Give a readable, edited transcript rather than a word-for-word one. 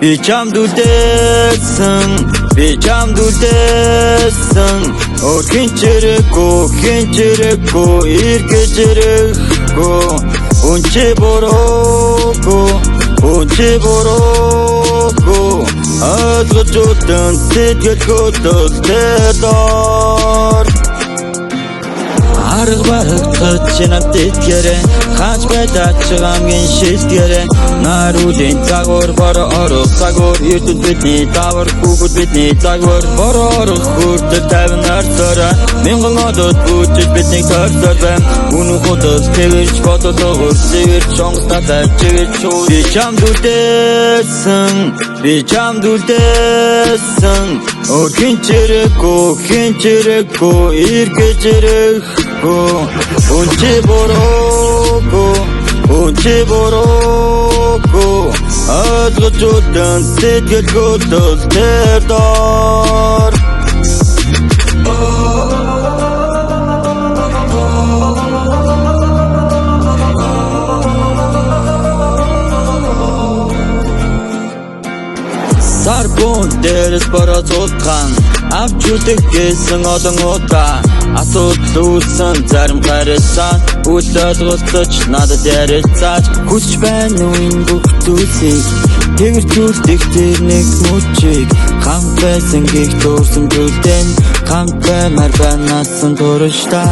би чамд үлдээсэн хин чирэггүй эргэж ирэхгүй үнчи бороогүй Азгачултан сэтгэл хөдлөлтөд дор Арга барагдаж чинамт итгэрэ Хаач байдаач хамгийн шилтгэрэ Наруудын загвар бороо орох загвар Эрдэнэ бидний давар бүгд бидний загвар Бороо орох хүртэл 50 артаараа Мянган одод бүжиж биднийг торсоор байм Үнэн худас тэвэрч бодолгоор Сэвэрч онгоцтай чивэрч шууд Би чамд үлдээсэн хин чирэггүй эргэж ирэхгүй үнчи бороогүй азгачултан сэтгэл хөдлөлтөд дор Сарбун дээрээс борооцуулхан авч үлдэх гэсэн олон удаа асуудал үүссэн зарим гарилсан үл ойлголцож надад ярилцаач хүсч байна уу энэ бүх зүйлсийг тэгэрчүүлдэг тэр нэг мөчийг хамт байсан гих дурсан зүйлдэн хамт баймаар банасан туршдаа